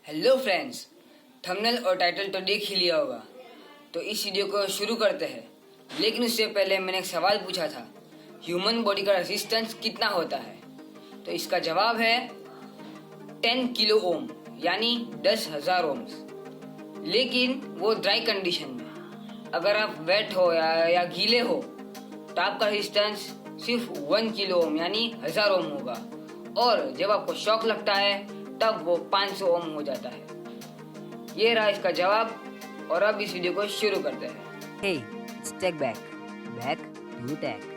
Hello friends, thumbnail और title तो देख ही लिया होगा, तो इस वीडियो को शुरू करते हैं। लेकिन उससे पहले मैंने एक सवाल पूछा था, ह्यूमन बॉडी का रेजिस्टेंस कितना होता है? तो इसका जवाब है 10 किलो ओम, यानी 10,000 ओम्स। लेकिन वो ड्राई कंडीशन में। अगर आप वेट हो या गीले हो तो आपका रेजिस्टेंस सिर्फ 1 किलो ओम यानी 1000 ओम होगा, और जब आपको शॉक लगता है तब वो 500 ओम हो जाता है। ये रहा इसका जवाब, और अब इस वीडियो को शुरू करते हैं। Hey, it's Tech Back. Back to Tech.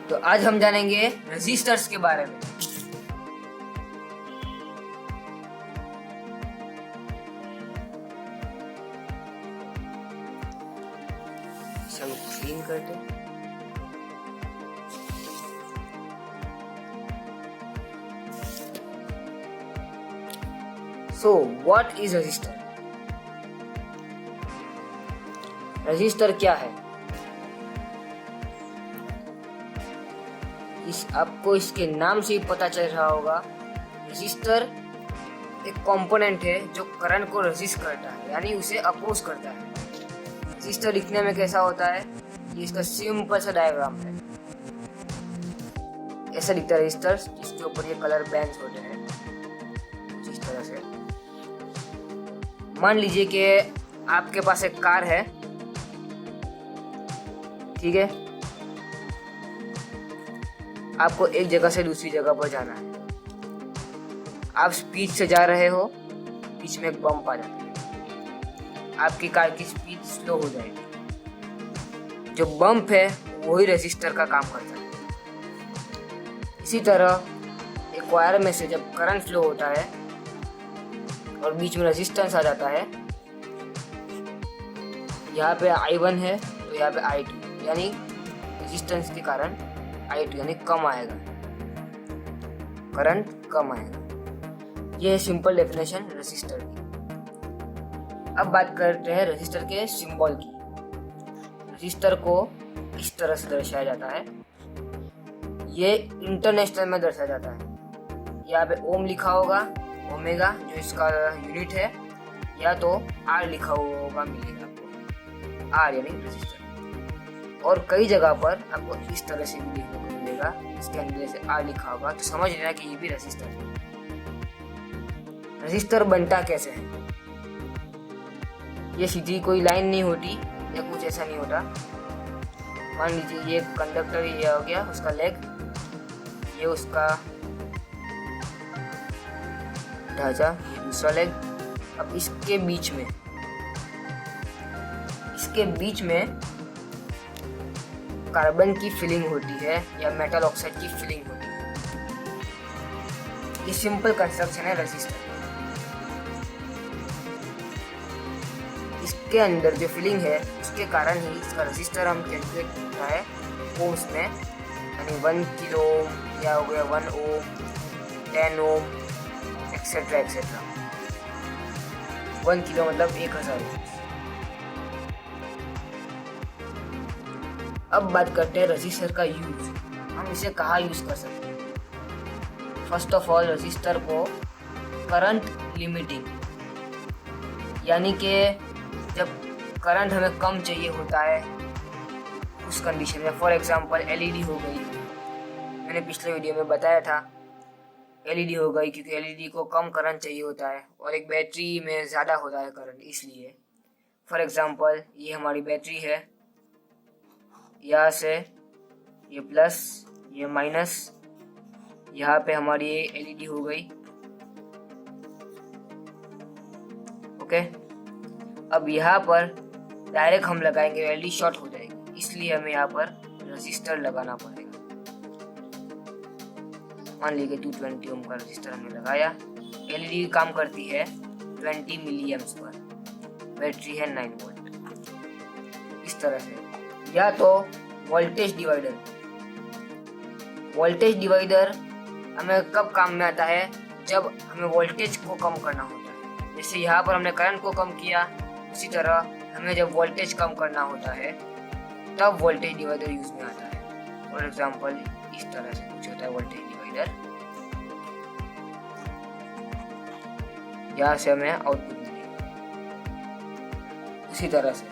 तो आज हम जानेंगे रेजिस्टर्स के बारे में। चलो क्लीन करते हैं। So, what is resistor? Register क्या है? आपको इसके नाम से ही पता चल रहा होगा। रजिस्टर एक कंपोनेंट है जो करंट को रेजिस्ट करता है, यानी उसे अपोज करता है। रजिस्टर दिखने में कैसा होता है? ये इसका सिंपल सा डायग्राम है। ऐसा दिखता है रजिस्टर, जिसके ऊपर ये कलर बैंड्स होते हैं कुछ इस तरह से। मान लीजिए कि आपके पास एक कार है, ठीक है। आपको एक जगह से दूसरी जगह पर जाना है। आप स्पीड से जा रहे हो, बीच में एक बम्प आ जाता है, आपकी कार की स्पीड स्लो हो जाएगी। जो बम्प है वही रेजिस्टर का काम करता है। इसी तरह एक वायर में से जब करंट फ्लो होता है और बीच में रेजिस्टेंस आ जाता है, यहाँ पे I1 है तो यहाँ पे I2, यानी रेजिस्टेंस के कारण I2 यानी कम आएगा, करंट कम आएगा। ये है सिंपल डेफिनेशन रेजिस्टर की। अब बात करते हैं रेजिस्टर के सिंबल की। रेजिस्टर को इस तरह से दर्शाया जाता है। ये इंटरनेशनल में दर्शाया जाता है। यहाँ पे ओम लिखा होगा, ओमेगा जो इसका यूनिट है, या तो आर लिखा हुआ होगा, मिलेगा आपको आर यानी रेजिस्टर। और कई जगह पर आपको इस तरह से भी लिखने को मिलेगा, इसके अंदर से आर लिखा होगा, तो समझ लेना कि ये भी रेजिस्टर है। रेजिस्टर बनता कैसे है? ये सीधी कोई लाइन नहीं होती या कुछ ऐसा नहीं होता। मान लीजिए ये कंडक्टर, ये हो गया उसका लेग, ये उसका ढांचा, ये दूसरा लेग। अब इसके बीच में कार्बन की फिलिंग होती है या मेटल ऑक्साइड की फिलिंग होती है। ये सिंपल कंस्ट्रक्शन है रेजिस्टर। इसके अंदर जो फिलिंग है उसके कारण ही इसका रेजिस्टर हम कैलकुलेट करता है ओम्स में, यानी 1 किलो ओम या हो गया 1 ओम, 10 ओम, एक्सेट्रा एक्सेट्रा। 1 किलो मतलब 1000 ओम। अब बात करते हैं रजिस्टर का यूज। हम इसे कहाँ यूज कर सकते हैं? फर्स्ट ऑफ ऑल, रजिस्टर को करंट लिमिटिंग, यानी कि जब करंट हमें कम चाहिए होता है उस कंडीशन में। फॉर एग्जांपल एलईडी हो गई, मैंने पिछले वीडियो में बताया था, एलईडी हो गई क्योंकि एलईडी को कम करंट चाहिए होता है और एक बैटरी में ज़्यादा होता है करंट, इसलिए। फॉर एग्जांपल ये हमारी बैटरी है, यहाँ से ये प्लस, ये माइनस, यहाँ पे हमारी ये एलईडी हो गई, ओके। अब यहाँ पर डायरेक्ट हम लगाएंगे, एलईडी शॉर्ट हो जाएगी, इसलिए हमें यहाँ पर रेजिस्टर लगाना पड़ेगा। मान लीजिए 220 ओम का रेजिस्टर हमने लगाया। एलईडी काम करती है 20 मिली एम्प्स पर, बैटरी है 9 वोल्ट। इस तरह से। या तो वोल्टेज डिवाइडर हमें कब काम में आता है? जब हमें वोल्टेज को कम करना होता है। जैसे यहाँ पर हमने करंट को कम किया, उसी तरह हमें जब वोल्टेज कम करना होता है तब वोल्टेज डिवाइडर यूज में आता है। फॉर एग्जांपल इस तरह से कुछ होता है वोल्टेज डिवाइडर। यहाँ से हमें आउटपुट मिलेगा। उसी तरह से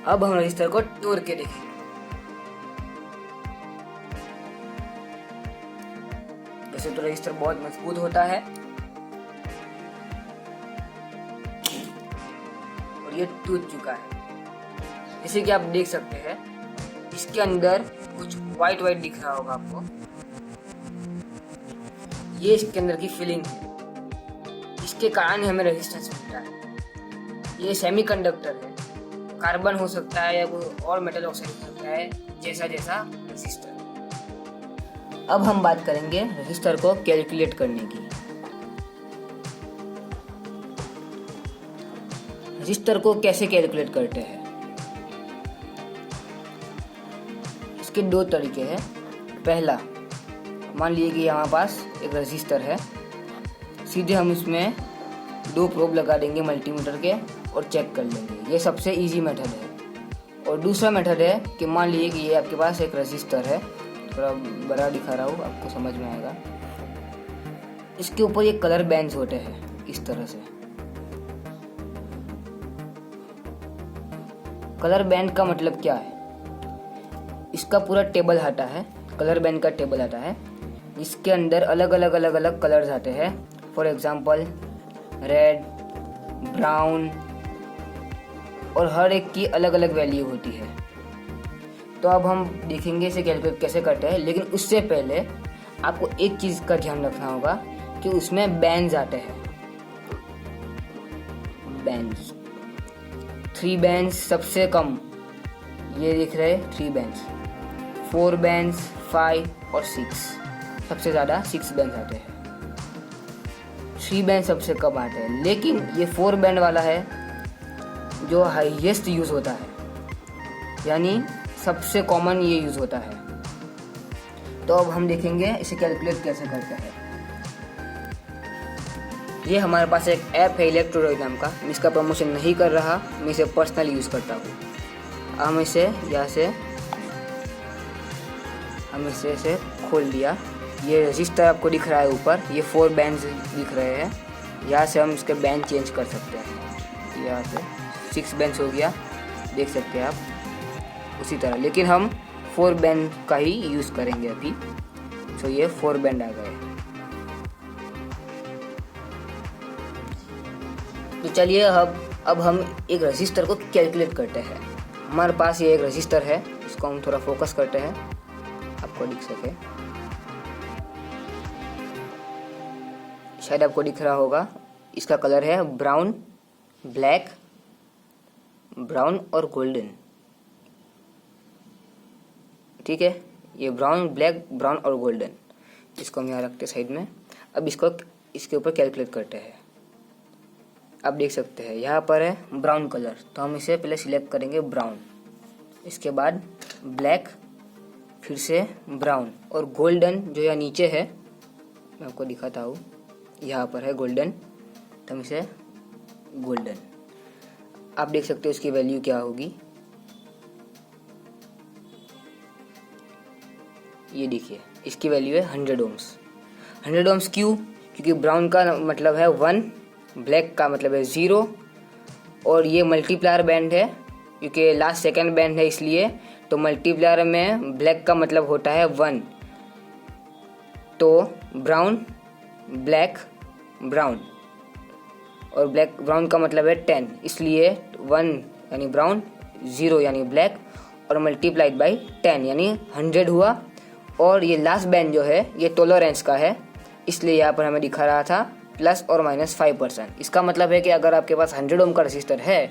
अब हम रजिस्टर को तोड़ के देखेंगे। वैसे तो रजिस्टर बहुत मजबूत होता है और ये टूट चुका है। जैसे कि आप देख सकते हैं इसके अंदर कुछ व्हाइट दिख रहा होगा आपको। ये इसके अंदर की फीलिंग है, इसके कारण हमें रेजिस्टेंस मिलता है। ये सेमीकंडक्टर है, कार्बन हो सकता है या कोई और मेटल ऑक्साइड हो सकता है, जैसा जैसा रेजिस्टर। अब हम बात करेंगे रेजिस्टर को कैलकुलेट करने की। रेजिस्टर को कैसे कैलकुलेट करते हैं, इसके दो तरीके हैं। पहला, मान लीजिए कि हमारे पास एक रेजिस्टर है, सीधे हम इसमें 2 प्रोब लगा देंगे मल्टीमीटर के और चेक कर लेंगे। ये सबसे इजी मेथड है। और दूसरा मेथड है कि मान लीजिए कि ये आपके पास एक रेजिस्टर है, थोड़ा बड़ा दिखा रहा हूँ आपको समझ में आएगा। इसके ऊपर ये कलर बैंड्स होते हैं इस तरह से। कलर बैंड का मतलब क्या है, इसका पूरा टेबल आता है, कलर बैंड का टेबल आता है। इसके अंदर अलग अलग कलर्स आते हैं। फॉर एग्जांपल रेड, ब्राउन, और हर एक की अलग अलग वैल्यू होती है। तो अब हम देखेंगे इसे कैलकुलेट कैसे करते हैं, लेकिन उससे पहले आपको एक चीज़ का ध्यान रखना होगा कि उसमें बैंड्स आते हैं। बैंड्स 3 बैंड्स सबसे कम, ये दिख रहे 3 बैंड्स, 4 बैंड्स, 5 और 6, सबसे ज़्यादा 6 बैंड्स आते हैं। 3 बैंड सबसे कम आते हैं, लेकिन ये 4 बैंड वाला है जो हाईएस्ट यूज़ होता है, यानी सबसे कॉमन ये यूज़ होता है। तो अब हम देखेंगे इसे कैलकुलेट कैसे करते हैं। ये हमारे पास एक ऐप है इलेक्ट्रोड्राइव नाम का, मैं इसका प्रमोशन नहीं कर रहा, मैं इसे पर्सनली यूज़ करता हूँ। हम इसे यहाँ से इसे खोल दिया। ये रजिस्टर आपको दिख रहा है ऊपर, ये 4 बैंड्स दिख रहे हैं। यहाँ से हम इसके बैंड चेंज कर सकते हैं। यहाँ से 6 बैंड्स हो गया, देख सकते हैं आप उसी तरह, लेकिन हम 4 बैंड का ही यूज़ करेंगे अभी। तो ये 4 बैंड आ गए। तो चलिए अब हम एक रजिस्टर को कैलकुलेट करते हैं। हमारे पास ये एक रजिस्टर है, इसको हम थोड़ा फोकस करते हैं, आपको दिख सके, शायद आपको दिख रहा होगा। इसका कलर है ब्राउन, ब्लैक, ब्राउन और गोल्डन। ठीक है, ये ब्राउन, ब्लैक, ब्राउन और गोल्डन, इसको हम यहाँ रखते साइड में। अब इसको इसके ऊपर कैलकुलेट करते हैं। आप देख सकते हैं यहाँ पर है ब्राउन कलर, तो हम इसे पहले सिलेक्ट करेंगे ब्राउन, इसके बाद ब्लैक, फिर से ब्राउन और गोल्डन जो यहाँ नीचे है, मैं आपको दिखाता हूँ, यहाँ पर है गोल्डन, तो हम इसे गोल्डन। आप देख सकते हो इसकी वैल्यू क्या होगी, ये देखिए इसकी वैल्यू है 100 ओम्स। 100 ओम्स क्यों? क्योंकि ब्राउन का मतलब है 1, ब्लैक का मतलब है 0, और ये मल्टीप्लायर बैंड है क्योंकि लास्ट सेकंड बैंड है, इसलिए तो मल्टीप्लायर में ब्लैक का मतलब होता है 1। तो ब्राउन, ब्लैक, ब्राउन, और ब्लैक ब्राउन का मतलब है 10, इसलिए 1 यानी ब्राउन, 0 यानी ब्लैक, और मल्टीप्लाइड बाई 10 यानी 100 हुआ। और ये लास्ट बैंड जो है ये टॉलरेंस का है, इसलिए यहाँ पर हमें दिखा रहा था प्लस और माइनस 5%। इसका मतलब है कि अगर आपके पास 100 ओम का रजिस्टर है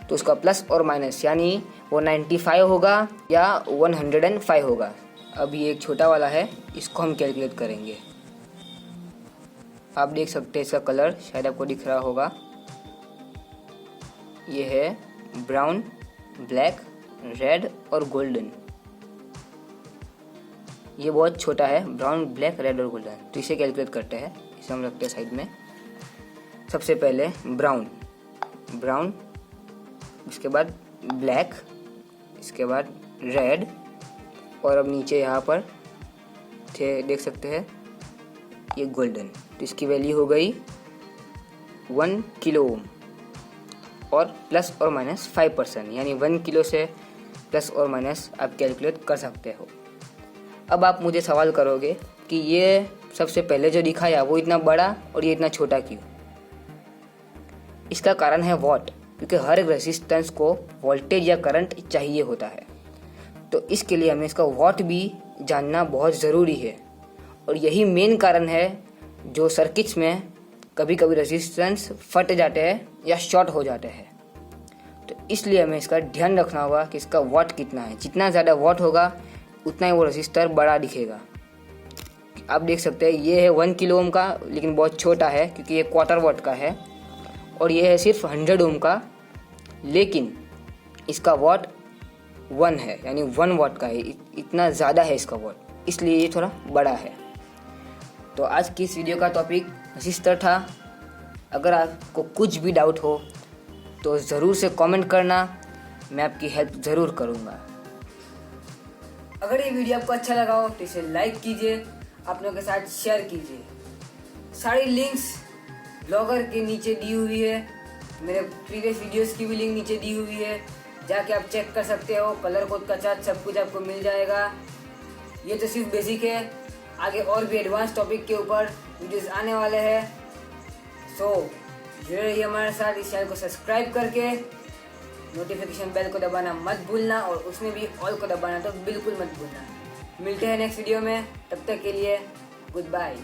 तो उसका प्लस और माइनस यानी वो 95 होगा या 105 होगा। अब ये एक छोटा वाला है, इसको हम कैलकुलेट करेंगे। आप देख सकते हैं इसका कलर, शायद आपको दिख रहा होगा, ये है ब्राउन, ब्लैक, रेड और गोल्डन। ये बहुत छोटा है, ब्राउन, ब्लैक, रेड और गोल्डन। तो इसे कैलकुलेट करते हैं, इसे हम रखते हैं साइड में। सबसे पहले ब्राउन, ब्राउन, इसके बाद ब्लैक, इसके बाद रेड, और अब नीचे यहाँ पर देख सकते हैं ये गोल्डन। तो इसकी वैल्यू हो गई 1 किलो ओम और प्लस और माइनस 5%, यानी 1 किलो से प्लस और माइनस आप कैलकुलेट कर सकते हो। अब आप मुझे सवाल करोगे कि ये सबसे पहले जो दिखाया वो इतना बड़ा और ये इतना छोटा क्यों? इसका कारण है वॉट, क्योंकि हर एक रेजिस्टेंस को वोल्टेज या करंट चाहिए होता है, तो इसके लिए हमें इसका वॉट भी जानना बहुत ज़रूरी है। और यही मेन कारण है जो सर्किट्स में कभी कभी रेजिस्टेंस फट जाते हैं या शॉर्ट हो जाते हैं। तो इसलिए हमें इसका ध्यान रखना होगा कि इसका वॉट कितना है। जितना ज़्यादा वॉट होगा उतना ही वो रेजिस्टर बड़ा दिखेगा। आप देख सकते हैं ये है 1 किलो ओम का, लेकिन बहुत छोटा है क्योंकि ये क्वार्टर वॉट का है, और ये है सिर्फ 100 ओम का, लेकिन इसका वॉट 1 है, यानी 1 वॉट का है। इतना ज़्यादा है इसका वॉट, इसलिए ये थोड़ा बड़ा है। तो आज की इस वीडियो का टॉपिक रेजिस्टर था। अगर आपको कुछ भी डाउट हो तो ज़रूर से कमेंट करना, मैं आपकी हेल्प ज़रूर करूँगा। अगर ये वीडियो आपको अच्छा लगा हो तो इसे लाइक कीजिए, अपनों के साथ शेयर कीजिए। सारी लिंक्स ब्लॉगर के नीचे दी हुई है, मेरे प्रीवियस वीडियोस की भी लिंक नीचे दी हुई है, जाके आप चेक कर सकते हो। कलर कोड का चार्ट सब कुछ आपको मिल जाएगा। ये तो सिर्फ बेसिक है, आगे और भी एडवांस टॉपिक के ऊपर वीडियोस आने वाले हैं। सो जुड़े रहिए हमारे साथ, इस चैनल को सब्सक्राइब करके नोटिफिकेशन बेल को दबाना मत भूलना, और उसमें भी ऑल को दबाना तो बिल्कुल मत भूलना। मिलते हैं नेक्स्ट वीडियो में, तब तक के लिए गुड बाय।